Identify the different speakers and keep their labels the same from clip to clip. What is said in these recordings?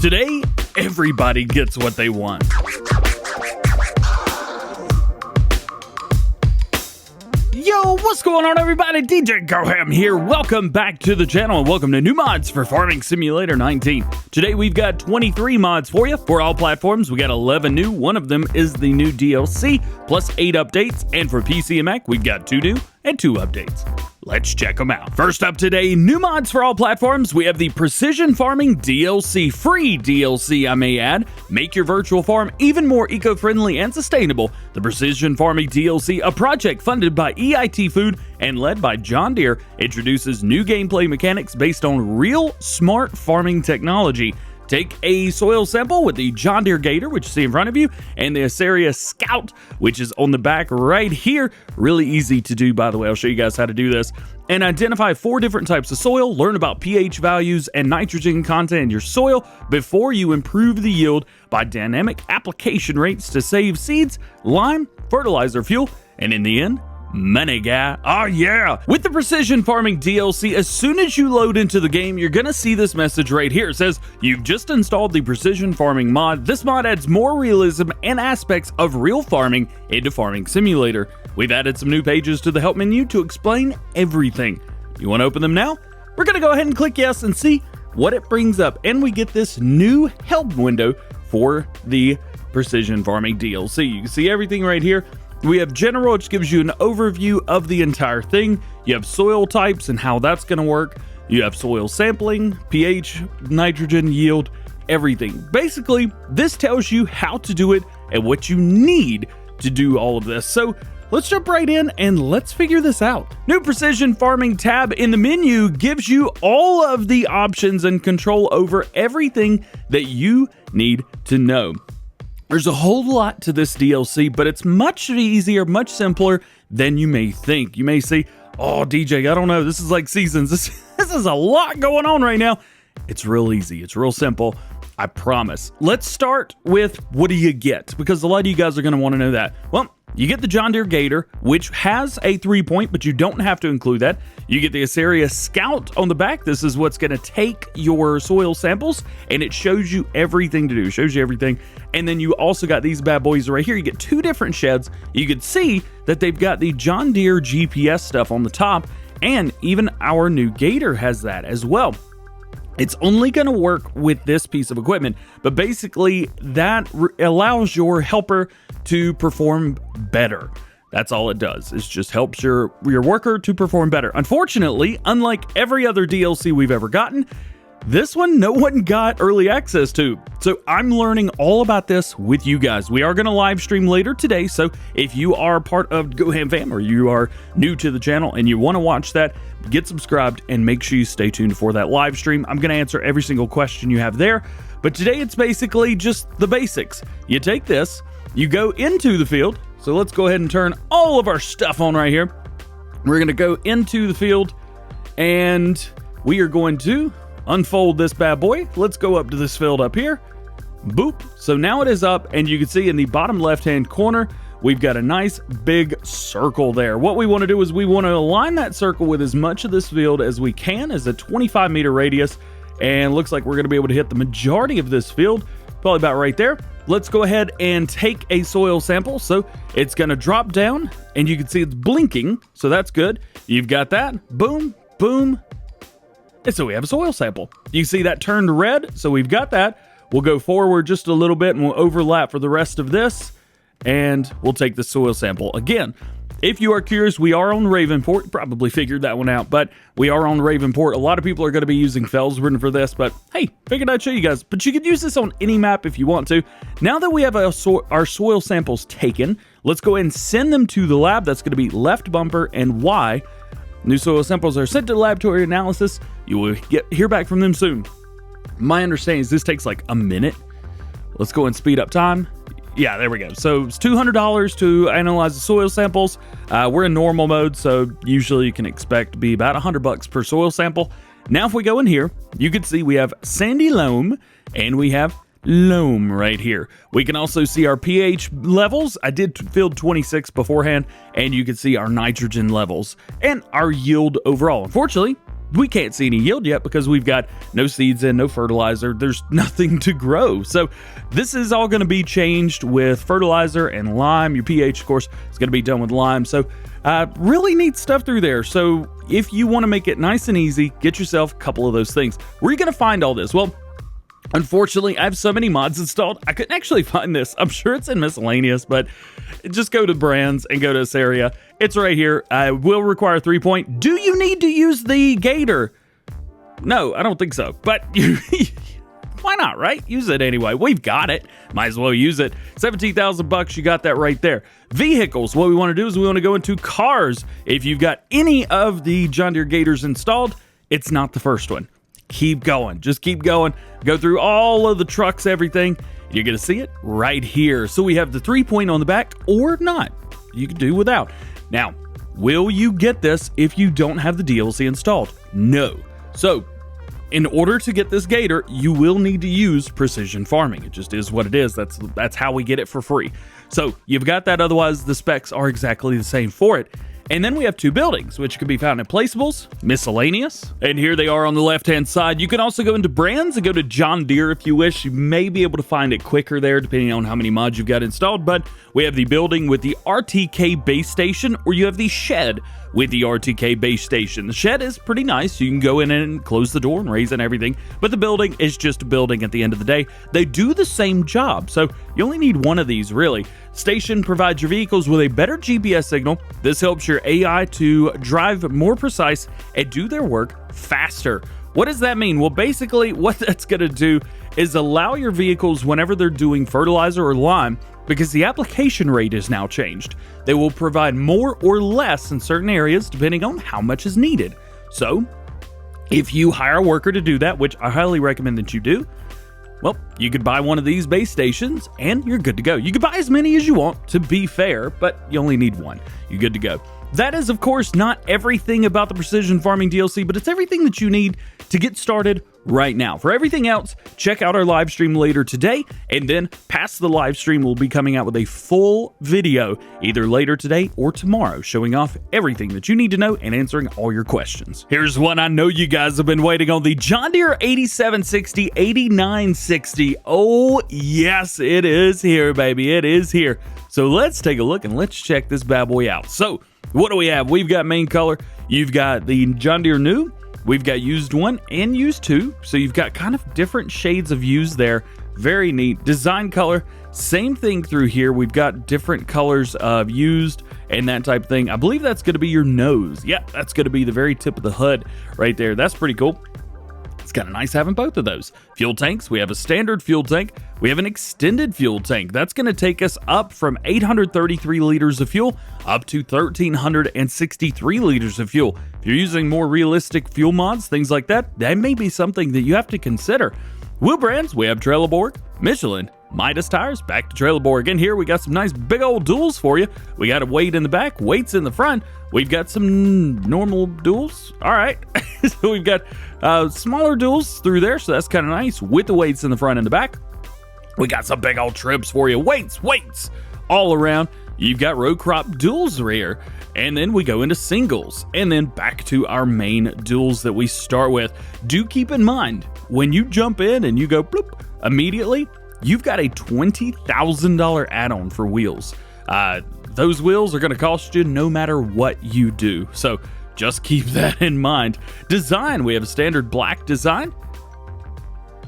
Speaker 1: Today, everybody gets what they want. Yo, what's going on, everybody? DjGoHam here. Welcome back to the channel and welcome to new mods for Farming Simulator 19. Today we've got 23 mods for you for all platforms. We got 11 new. One of them is the new DLC plus 8 updates. And for PC and Mac, we've got 2 new and 2 updates. Let's check them out. First up today, new mods for all platforms. We have the Precision Farming DLC, free DLC I may add. Make your virtual farm even more eco-friendly and sustainable. The Precision Farming DLC, a project funded by EIT Food and led by John Deere, introduces new gameplay mechanics based on real smart farming technology. Take a soil sample with the John Deere Gator, which you see in front of you, and the Aorus Scout, which is on the back right here. Really easy to do, by the way. I'll show you guys how to do this. And identify 4 different types of soil, learn about pH values and nitrogen content in your soil before you improve the yield by dynamic application rates to save seeds, lime, fertilizer fuel, and in the end, money, guy. Oh yeah! With the Precision Farming DLC, as soon as you load into the game, you're gonna see this message right here. It says, you've just installed the Precision Farming mod. This mod adds more realism and aspects of real farming into Farming Simulator. We've added some new pages to the help menu to explain everything. You wanna open them now? We're gonna go ahead and click yes and see what it brings up. And we get this new help window for the Precision Farming DLC. You can see everything right here. We have general, which gives you an overview of the entire thing. You have soil types and how that's going to work. You have soil sampling, pH, nitrogen, yield, everything. Basically, this tells you how to do it and what you need to do all of this. So let's jump right in and let's figure this out. New Precision Farming tab in the menu gives you all of the options and control over everything that you need to know. There's a whole lot to this DLC, but it's much easier, much simpler than you may think. You may say, oh, DJ, I don't know. This is like seasons. This is a lot going on right now. It's real easy. It's real simple. I promise. Let's start with what do you get? Because a lot of you guys are going to want to know that. Well, you get the John Deere Gator, which has a 3-point, but you don't have to include that. You get the Aorus Scout on the back. This is what's going to take your soil samples, and it shows you everything to do. It shows you everything. And then you also got these bad boys right here. You get 2 different sheds. You can see that they've got the John Deere GPS stuff on the top, and even our new Gator has that as well. It's only going to work with this piece of equipment, but basically that allows your helper to perform better. That's all it does. It just helps your worker to perform better. Unfortunately, unlike every other DLC we've ever gotten, this one no one got early access to. So I'm learning all about this with you guys. We are going to live stream later today. So if you are part of GoHam fam or you are new to the channel and you want to watch that, get subscribed and make sure you stay tuned for that live stream. I'm going to answer every single question you have there. But today it's basically just the basics. You take this, you go into the field. So let's go ahead and turn all of our stuff on right here. We're going to go into the field and we are going to unfold this bad boy. Let's go up to this field up here. Boop. So now it is up, and you can see in the bottom left-hand corner, we've got a nice big circle there. What we want to do is we want to align that circle with as much of this field as we can as a 25-meter radius, and looks like we're going to be able to hit the majority of this field, probably about right there. Let's go ahead and take a soil sample. So it's going to drop down, and you can see it's blinking, so that's good. You've got that. Boom, boom. And so we have a soil sample. You see that turned red, so we've got that. We'll go forward just a little bit and we'll overlap for the rest of this, and we'll take the soil sample. Again, if you are curious, we are on Ravenport. You probably figured that one out, but we are on Ravenport. A lot of people are going to be using Felsbrunn for this, but hey, figured I'd show you guys. But you could use this on any map if you want to. Now that we have our soil samples taken, let's go ahead and send them to the lab. That's going to be left bumper and Y. New soil samples are sent to laboratory analysis. You will hear back from them soon. My understanding is this takes like a minute. Let's go and speed up time. Yeah, there we go. So it's $200 to analyze the soil samples. We're in normal mode, so usually you can expect to be about $100 per soil sample. Now, if we go in here, you can see we have sandy loam and we have loam right here. We can also see our pH levels. I did field 26 beforehand, and you can see our nitrogen levels and our yield overall. Unfortunately, we can't see any yield yet because we've got no seeds in, no fertilizer. There's nothing to grow. So this is all going to be changed with fertilizer and lime. Your pH, of course, is going to be done with lime. So really neat stuff through there. So if you want to make it nice and easy, get yourself a couple of those things. Where are you going to find all this? Well, unfortunately, I have so many mods installed, I couldn't actually find this. I'm sure it's in miscellaneous, but just go to brands and go to this area. It's right here. I will require 3-point. Do you need to use the gator? No, I don't think so. But why not, right? Use it anyway. We've got it. Might as well use it. 17,000 bucks. You got that right there. Vehicles. What we want to do is we want to go into cars. If you've got any of the John Deere Gators installed, it's not the first one. Keep going. Just keep going. Go through all of the trucks, everything. You're going to see it right here. So we have the 3-point on the back or not. You can do without. Now, will you get this if you don't have the DLC installed? No. So, in order to get this gator, you will need to use precision farming. It just is what it is. That's how we get it for free. So, you've got that. Otherwise, the specs are exactly the same for it. And then we have two buildings, which can be found in placeables, miscellaneous, and here they are on the left-hand side. You can also go into brands and go to John Deere if you wish. You may be able to find it quicker there, depending on how many mods you've got installed, but we have the building with the RTK base station, or you have the shed with the RTK base station. The shed is pretty nice. You can go in and close the door and raise and everything, but the building is just a building at the end of the day. They do the same job, so you only need one of these, really. Station provides your vehicles with a better GPS signal. This helps your AI to drive more precise and do their work faster. What does that mean? Well, basically, what that's going to do is allow your vehicles, whenever they're doing fertilizer or lime, because the application rate is now changed, they will provide more or less in certain areas depending on how much is needed. So, if you hire a worker to do that, which I highly recommend that you do, well, you could buy one of these base stations and you're good to go. You could buy as many as you want, to be fair, but you only need one. You're good to go. That is, of course, not everything about the Precision Farming DLC, but it's everything that you need to get started right now. For everything else, check out our live stream later today, and then past the live stream, we'll be coming out with a full video either later today or tomorrow, showing off everything that you need to know and answering all your questions. Here's one I know you guys have been waiting on, the John Deere 8760, 8960. Oh, yes, it is here, baby. It is here. So let's take a look and let's check this bad boy out. So what do we have? We've got main color. You've got the John Deere new. We've got used 1 and used 2. So you've got kind of different shades of used there. Very neat. Design color. Same thing through here. We've got different colors of used and that type of thing. I believe that's going to be your nose. Yeah, that's going to be the very tip of the hood right there. That's pretty cool. It's kind of nice having both of those. Fuel tanks, we have a standard fuel tank. We have an extended fuel tank. That's going to take us up from 833 liters of fuel up to 1,363 liters of fuel. If you're using more realistic fuel mods, things like that, that may be something that you have to consider. Wheel brands, we have Trelleborg, Michelin, Midas tires, back to Trelleborg. And here we got some nice big old duals for you. We got a weight in the back, weights in the front. We've got some normal duals. All right. So we've got smaller duals through there, so that's kind of nice, with the weights in the front and the back. We got some big old trips for you. Weights all around. You've got row crop duals rear. And then we go into singles. And then back to our main duals that we start with. Do keep in mind, when you jump in and you go bloop, immediately, you've got a $20,000 add-on for wheels. Those wheels are going to cost you no matter what you do. So just keep that in mind. Design, we have a standard black design.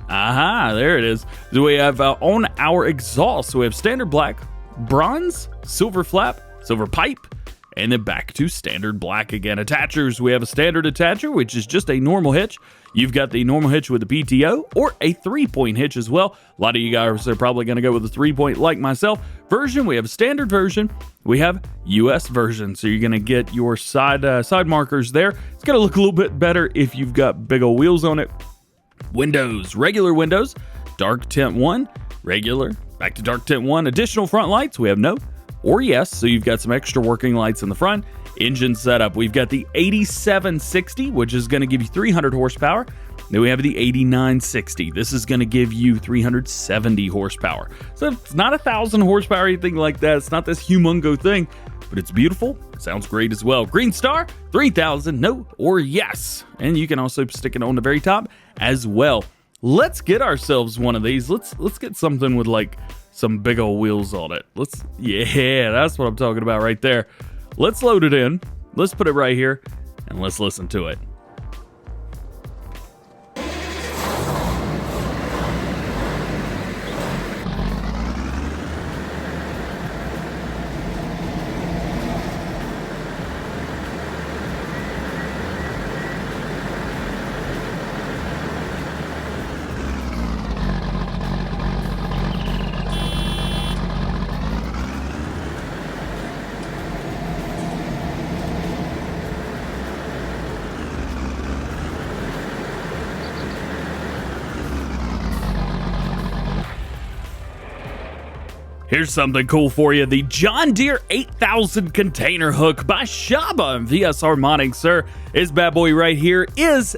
Speaker 1: Aha, there it is. So we have on our exhaust, so we have standard black, bronze, silver flap, silver pipe, and then back to standard black again. Attachers, we have a standard attacher, which is just a normal hitch. You've got the normal hitch with a PTO or a 3-point hitch as well. A lot of you guys are probably going to go with a 3-point like myself. Version, we have a standard version. We have US version, so you're going to get your side markers there. It's going to look a little bit better if you've got big old wheels on it. Windows, regular windows, dark tint 1, regular, back to dark tint 1. Additional front lights, we have no or yes, so you've got some extra working lights in the front. Engine setup, we've got the 8760, which is going to give you 300 horsepower. Then we have the 8960. This is going to give you 370 horsepower. So it's not 1,000 horsepower or anything like that. It's not this humongo thing, but it's beautiful. Sounds great as well. Green star, 3000, no or yes. And you can also stick it on the very top as well. Let's get ourselves one of these. Let's get something with like some big old wheels on it. Yeah, that's what I'm talking about right there. Let's load it in. Let's put it right here and let's listen to it. Here's something cool for you. The John Deere 8000 container hook by Shaba and VSR Modding, sir. This bad boy right here is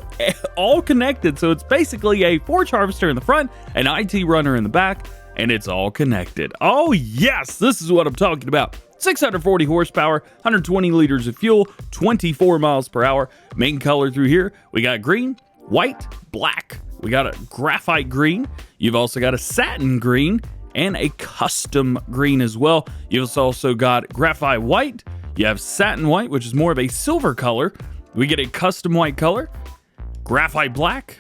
Speaker 1: all connected. So it's basically a forage harvester in the front, an IT runner in the back, and it's all connected. Oh yes, this is what I'm talking about. 640 horsepower, 120 liters of fuel, 24 miles per hour. Main color through here, we got green, white, black. We got a graphite green. You've also got a satin green and a custom green as well. You've also got graphite white. You have satin white, which is more of a silver color. We get a custom white color, graphite black,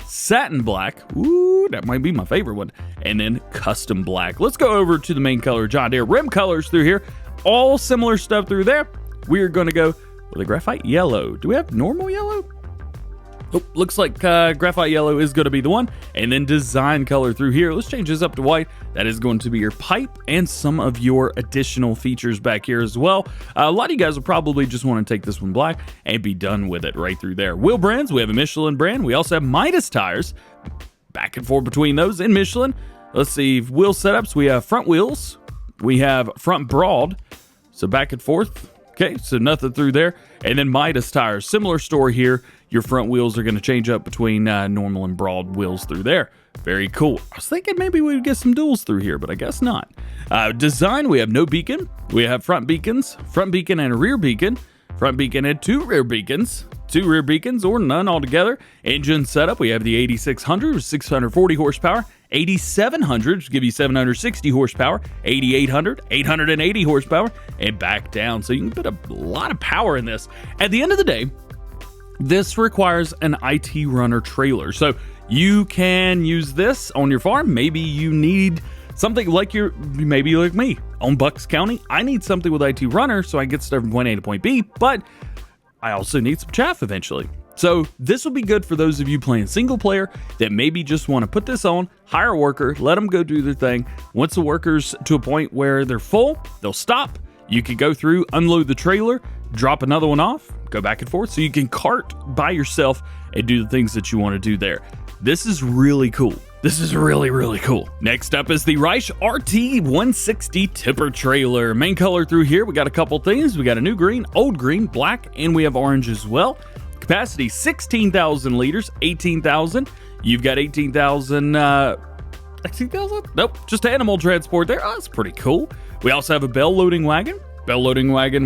Speaker 1: satin black. Ooh, that might be my favorite one. And then custom black. Let's go over to the main color, John Deere. Rim colors through here, all similar stuff through there. We are going to go with a graphite yellow. Do we have normal yellow? Oh, looks like graphite yellow is going to be the one. And then design color through here. Let's change this up to white. That is going to be your pipe and some of your additional features back here as well. A lot of you guys will probably just want to take this one black and be done with it right through there. Wheel brands, we have a Michelin brand. We also have Midas tires. Back and forth between those in Michelin. Let's see, wheel setups. We have front wheels. We have front broad. So back and forth. Okay, so nothing through there. And then Midas tires. Similar story here. Your front wheels are going to change up between normal and broad wheels through there. Very cool. I was thinking maybe we would get some duals through here, but I guess not. Design, we have no beacon. We have front beacon and a rear beacon. Front beacon and two rear beacons or none altogether. Engine setup, we have the 8600 with 640 horsepower. 8700 to give you 760 horsepower, 8800, 880 horsepower, and back down. So you can put a lot of power in this. At the end of the day, this requires an IT runner trailer. So you can use this on your farm. Maybe you need something like maybe like me on Bucks County. I need something with IT runner so I can get stuff from point A to point B, but I also need some chaff eventually. So this will be good for those of you playing single player that maybe just want to put this on, hire a worker, let them go do their thing. Once the worker's to a point where they're full, they'll stop. You can go through, unload the trailer, drop another one off, go back and forth. So you can cart by yourself and do the things that you want to do there. This is really cool. This is really, really cool. Next up is the Reisch RT 160 tipper trailer. Main color through here, we got a couple things. We got a new green, old green, black, and we have orange as well. Capacity 16,000 liters, 18,000. You've got 18,000, 18,000? Nope, just animal transport there. Oh, that's pretty cool. We also have a bell loading wagon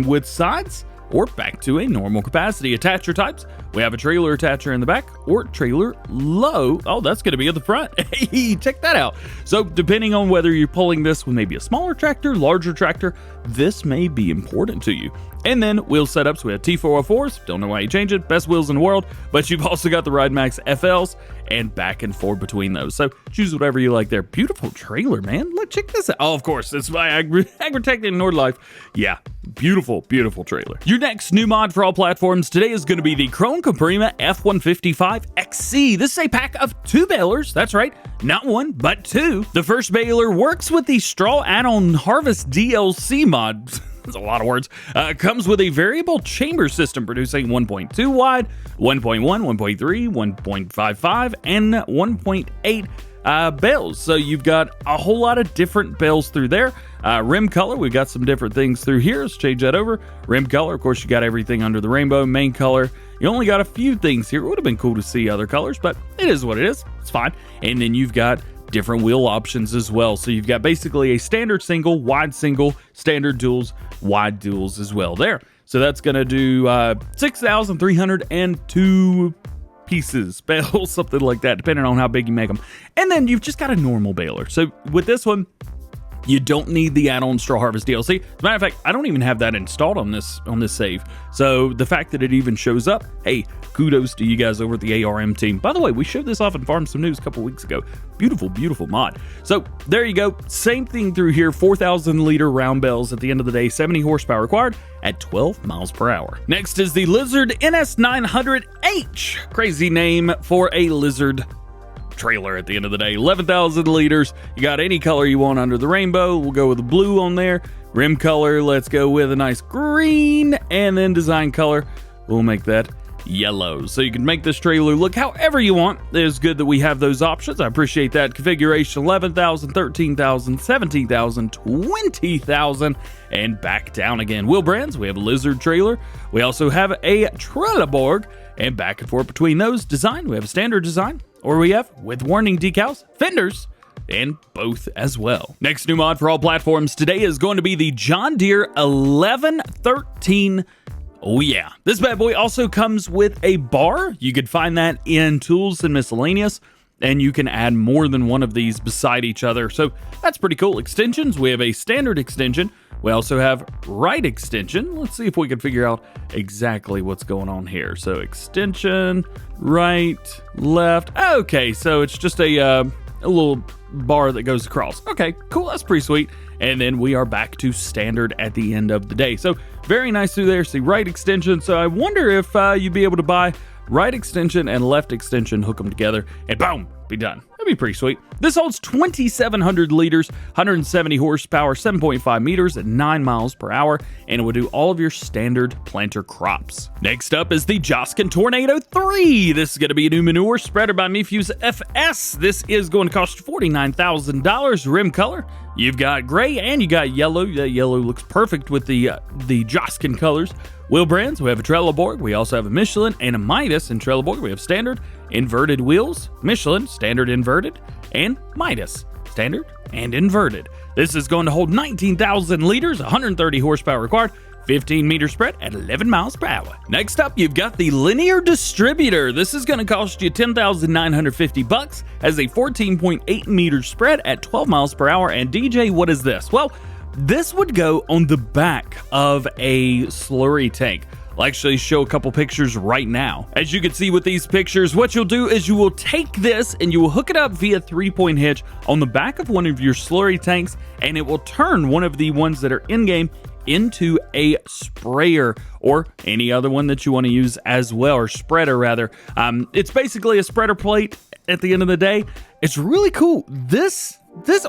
Speaker 1: with sides, or back to a normal capacity. Attacher types, we have a trailer attacher in the back or trailer low. Oh, that's going to be at the front. Hey, check that out. So depending on whether you're pulling this with maybe a smaller tractor, larger tractor, this may be important to you. And then wheel setups, we have T404s, don't know why you change it, best wheels in the world, but you've also got the Ride Max FLs and back and forth between those. So choose whatever you like there. Beautiful trailer, man. Look, check this out. Oh, of course, it's my Agritech in Nordlife. Yeah, beautiful, beautiful trailer. Your next new mod for all platforms today is going to be the Krone Comprima F155 XC. This is a pack of 2 balers. That's right, not 1, but 2. The first baler works with the Straw Add-on Harvest DLC mod. That's a lot of words. Comes with a variable chamber system producing 1.2 wide, 1.1, 1.3, 1.55, and 1.8 bales. So you've got a whole lot of different bales through there. Rim color, we've got some different things through here. Let's change that over. Rim color, of course, you got everything under the rainbow. Main color, you only got a few things here. It would have been cool to see other colors, but it is what it is. It's fine. And then you've got different wheel options as well. So you've got basically a standard single, standard duals, wide duals as well there. So that's going to do 6,302 pieces, bales, something like that, depending on how big you make them. And then you've just got a normal baler. So with this one, you don't need the add-on Straw Harvest DLC. As a matter of fact, I don't even have that installed on this save. So the fact that it even shows up, hey, kudos to you guys over at the ARM team. By the way, we showed this off in Farm Some News a couple weeks ago. Beautiful, beautiful mod. So there you go. Same thing through here. 4,000 liter round bells at the end of the day. 70 horsepower required at 12 miles per hour. Next is the Lizard NS900H. Crazy name for a Lizard trailer at the end of the day. 11,000 liters. You got any color you want under the rainbow. We'll go with the blue on there. Rim color, let's go with a nice green. And then design color, we'll make that yellow. So you can make this trailer look however you want. It's good that we have those options. I appreciate that. Configuration 11,000, 13,000, 17,000, 20,000, and back down again. Wheel brands, we have a Lizard trailer. We also have a Trelleborg, and back and forth between those. Design, we have a standard design, or we have with warning decals, fenders, and both as well. Next new mod for all platforms today is going to be the John Deere 1113. Oh yeah, this bad boy also comes with a bar. You could find that in tools and miscellaneous, and you can add more than one of these beside each other. So that's pretty cool. Extensions, we have a standard extension. We also have right extension. Let's see if we can figure out exactly what's going on here. So extension, right, left. Okay, so it's just a little bar that goes across. Okay, cool. That's pretty sweet. And then we are back to standard at the end of the day. So very nice through there. See, right extension. So I wonder if you'd be able to buy right extension and left extension, hook them together, and boom, be done. That'd be pretty sweet. This holds 2,700 liters, 170 horsepower, 7.5 meters at 9 miles per hour, and it will do all of your standard planter crops. Next up is the Joskin Tornado 3. This is going to be a new manure spreader by Mefuse FS. This is going to cost $49,000. Rim color, you've got gray and you got yellow. That yellow looks perfect with the Joskin colors. Wheel brands, we have a Trelleborg, we also have a Michelin and a Midas. In Trelleborg, we have standard, inverted wheels, Michelin, standard inverted, and Midas, standard and inverted. This is going to hold 19,000 liters, 130 horsepower required, 15 meter spread at 11 miles per hour. Next up, you've got the Linear Distributor. This is going to cost you $10,950, has a 14.8 meter spread at 12 miles per hour. And DJ, what is this? Well, this would go on the back of a slurry tank. I'll actually show a couple pictures right now. As you can see with these pictures, what you'll do is you will take this and you will hook it up via 3-point hitch on the back of one of your slurry tanks, and it will turn one of the ones that are in-game into a sprayer or any other one that you want to use as well, or spreader rather. It's basically a spreader plate at the end of the day. It's really cool. This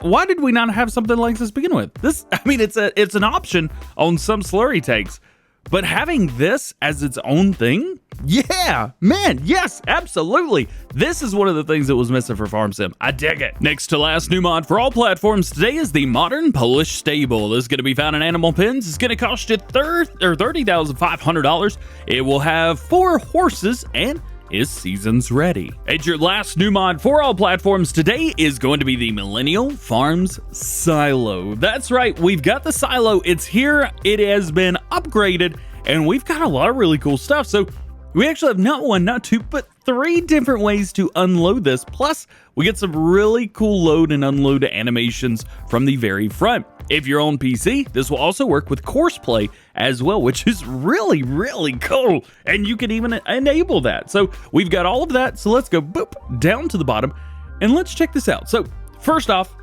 Speaker 1: why did we not have something like this to begin with? It's an option on some slurry tanks, but having this as its own thing, yeah, man, yes, absolutely. This is one of the things that was missing for Farm Sim. I dig it. Next to last new mod for all platforms today is the Modern Polish Stable. This is going to be found in Animal Pens. It's going to cost you $30,500. It will have 4 horses and is seasons ready. And your last new mod for all platforms today is going to be the Millennial Farms Silo. That's right, we've got the silo. It's here, it has been upgraded, and we've got a lot of really cool stuff. So we actually have not 1, not 2, but 3 different ways to unload this. Plus, we get some really cool load and unload animations from the very front. If you're on PC, this will also work with course play as well, which is really, really cool. And you can even enable that. So we've got all of that. So let's go boop down to the bottom and let's check this out. So first off,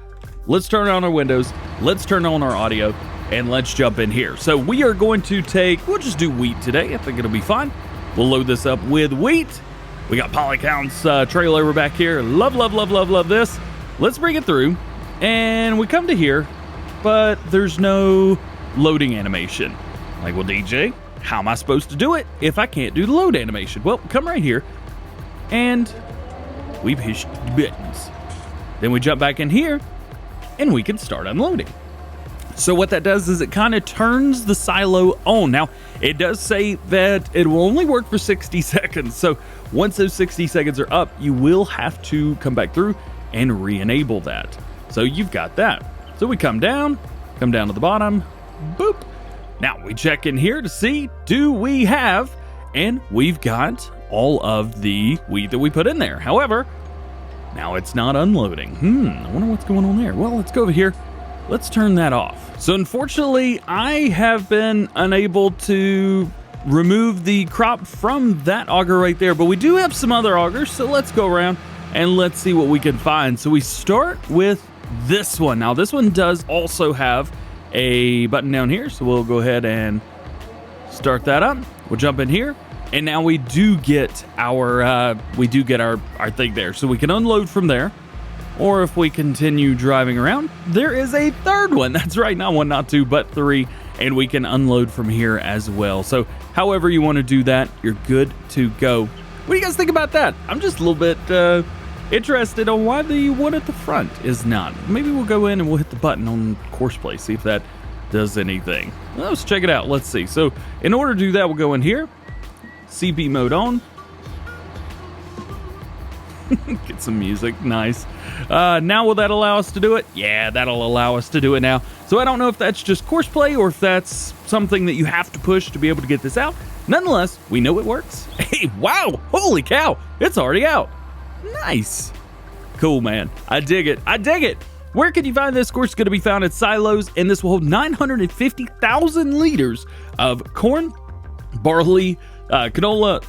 Speaker 1: let's turn on our windows. Let's turn on our audio and let's jump in here. So we are going to we'll just do wheat today. I think it'll be fine. We'll load this up with wheat. We got Polycount's trail over back here. Love, love, love, love, love this. Let's bring it through. And we come to here, but there's no loading animation. Like, well, DJ, how am I supposed to do it if I can't do the load animation? Well, come right here, and we push the buttons. Then we jump back in here, and we can start unloading. So what that does is it kind of turns the silo on. Now, it does say that it will only work for 60 seconds. So once those 60 seconds are up, you will have to come back through and re-enable that. So you've got that. So we come down to the bottom, boop. Now we check in here to see, do we have, and we've got all of the wheat that we put in there. However, now it's not unloading. I wonder what's going on there. Well, let's go over here. Let's turn that off. So unfortunately, I have been unable to remove the crop from that auger right there, but we do have some other augers, so let's go around and let's see what we can find. So we start with this one. Now this one does also have a button down here, so we'll go ahead and start that up. We'll jump in here, and now we do get our thing there, so we can unload from there. Or if we continue driving around, there is a third one. That's right, not one, not two, but three, and we can unload from here as well. So however you want to do that, you're good to go. What do you guys think about that? I'm just a little bit interested on why the one at the front is not. Maybe we'll go in and we'll hit the button on course play, see if that does anything. Let's check it out. Let's see. So in order to do that, we'll go in here, CP mode on. Get some music. Nice. Now will that allow us to do it? Yeah, that'll allow us to do it now. So I don't know if that's just course play or if that's something that you have to push to be able to get this out. Nonetheless, we know it works. Hey, wow, holy cow, it's already out. Nice. Cool, man. I dig it. I dig it. Where can you find this? Of course, it's going to be found at silos, and this will hold 950,000 liters of corn, barley, canola,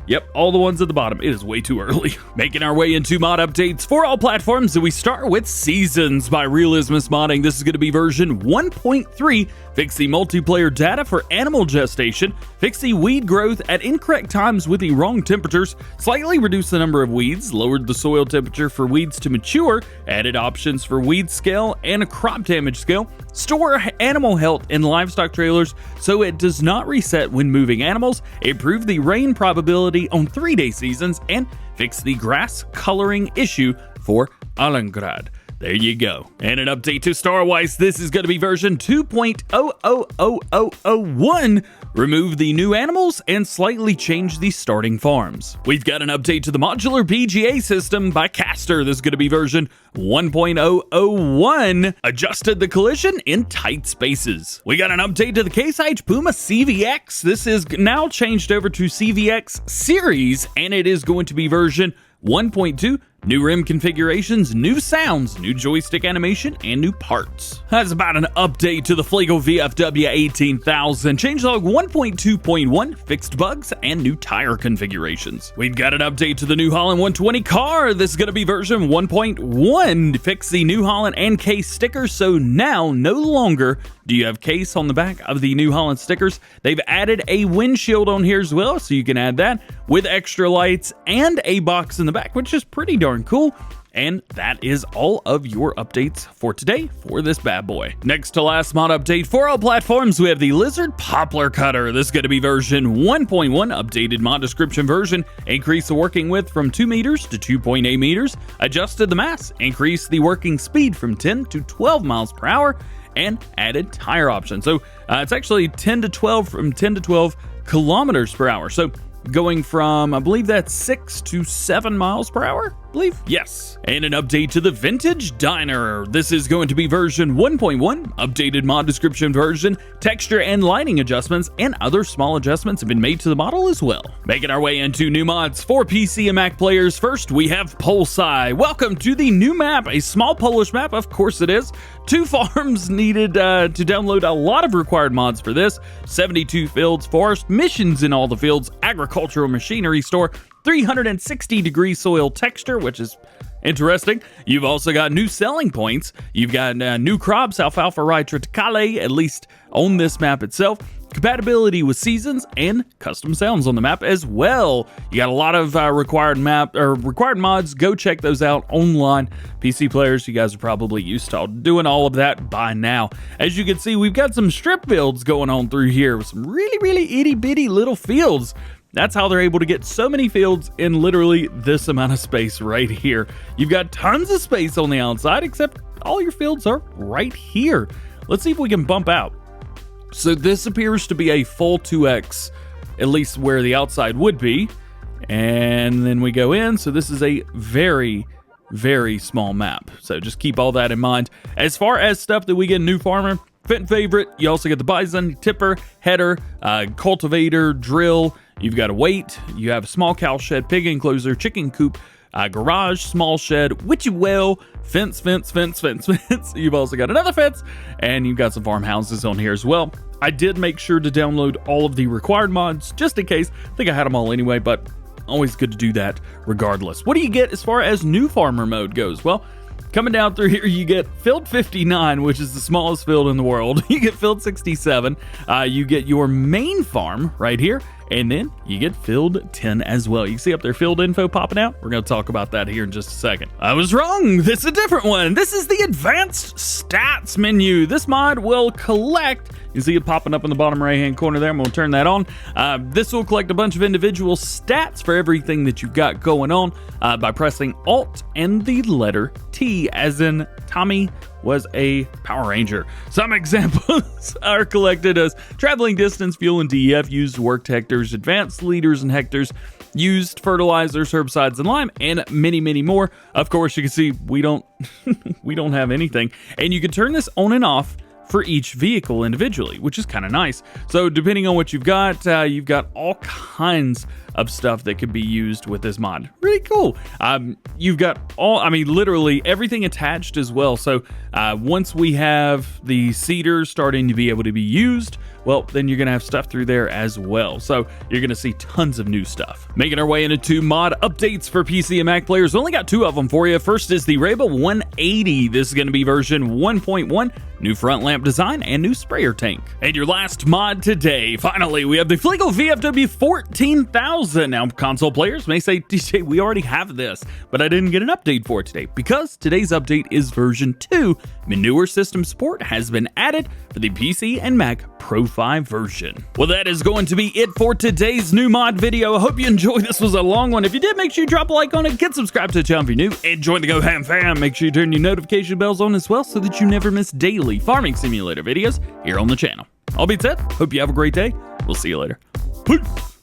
Speaker 1: yep, all the ones at the bottom. It is way too early. Making our way into mod updates for all platforms, and we start with Seasons by Realismus Modding. This is going to be version 1.3. Fix the multiplayer data for animal gestation, fix the weed growth at incorrect times with the wrong temperatures, slightly reduce the number of weeds, lowered the soil temperature for weeds to mature, added options for weed scale and a crop damage scale, store animal health in livestock trailers so it does not reset when moving animals, improve the rain probability on 3-day seasons, and fix the grass coloring issue for Alengrad. There you go. And an update to Starowies. This is going to be version 2.00001. Remove the new animals and slightly change the starting farms. We've got an update to the Modular BGA System by Caster. This is going to be version 1.001. Adjusted the collision in tight spaces. We got an update to the IH Puma CVX. This is now changed over to CVX Series, and it is going to be version 1.2. New rim configurations, new sounds, new joystick animation, and new parts. That's about an update to the Fliegl VFW 18,000. Changelog 1.2.1, fixed bugs, and new tire configurations. We've got an update to the New Holland 120 car. This is going to be version 1.1. Fix the New Holland and case stickers, so now no longer do you have case on the back of the New Holland stickers. They've added a windshield on here as well, so you can add that with extra lights and a box in the back, which is pretty darn cool. And that is all of your updates for today for this bad boy. Next to last mod update for all platforms, we have the Lizard Poplar Cutter. This is going to be version 1.1, updated mod description version, increase the working width from 2 meters to 2.8 meters, adjusted the mass, increased the working speed from 10 to 12 miles per hour, and added tire options. So it's actually 10 to 12 from 10 to 12 kilometers per hour. So going from, I believe that's 6 to 7 miles per hour, I believe. Yes. And an update to the Vintage Diner. This is going to be version 1.1, updated mod description version, texture and lighting adjustments, and other small adjustments have been made to the model as well. Making our way into new mods for PC and Mac players. First, we have Polesie. Welcome to the new map, a small Polish map, of course it is. 2 farms needed to download a lot of required mods for this. 72 fields, forest, missions in all the fields, agricultural machinery store, 360-degree soil texture, which is interesting. You've also got new selling points. You've got new crops, alfalfa, rye, triticale, at least on this map itself. Compatibility with seasons and custom sounds on the map as well. You got a lot of required mods. Go check those out online. PC players, you guys are probably used to doing all of that by now. As you can see, we've got some strip builds going on through here with some really itty bitty little fields. That's how they're able to get so many fields in literally this amount of space right here. You've got tons of space on the outside, except all your fields are right here. Let's see if we can bump out. So this appears to be a full 2x, at least where the outside would be. And then we go in. So this is a very very small map. So just keep all that in mind. As far as stuff that we get in New Farmer, Fenton Favorite, you also get the bison, tipper, header, cultivator, drill. You've got a weight, you have a small cow shed, pig enclosure, chicken coop, garage, small shed, witchy well, fence. You've also got another fence, and you've got some farmhouses on here as well. I did make sure to download all of the required mods just in case. I think I had them all anyway, but always good to do that regardless. What do you get as far as New Farmer mode goes? Well, coming down through here, you get field 59, which is the smallest field in the world. You get field 67. You get your main farm right here. And then you get field 10 as well. You can see up there field info popping out. We're going to talk about that here in just a second. I was wrong. This is a different one. This is the advanced stats menu. This mod will collect, you see it popping up in the bottom right hand corner there. I'm going to turn that on. This will collect a bunch of individual stats for everything that you've got going on by pressing Alt and the letter T, as in Tommy was a Power Ranger. Some examples are collected as traveling distance, fuel and DEF, used worked hectares, advanced liters and hectares, used fertilizers, herbicides and lime, and many more. Of course, you can see we don't have anything, and you can turn this on and off for each vehicle individually, which is kind of nice. So depending on what you've got all kinds of stuff that could be used with this mod. Really cool. You've got literally everything attached as well. So once we have the seeders starting to be able to be used, well, then you're going to have stuff through there as well. So you're going to see tons of new stuff. Making our way into 2 mod updates for PC and Mac players. Only got 2 of them for you. First is the Reba 180. This is going to be version 1.1. New front lamp design and new sprayer tank. And your last mod today, finally, we have the Fliegl VFW 14,000. Now, console players may say, DJ, we already have this, but I didn't get an update for it today because today's update is version 2. Manure system support has been added for the PC and Mac Pro 5 version. Well, that is going to be it for today's new mod video. I hope you enjoyed. This was a long one. If you did, make sure you drop a like on it, get subscribed to the channel if you're new, and join the GoHam fam. Make sure you turn your notification bells on as well so that you never miss daily farming simulator videos here on the channel. All being said, hope you have a great day. We'll see you later. Peace.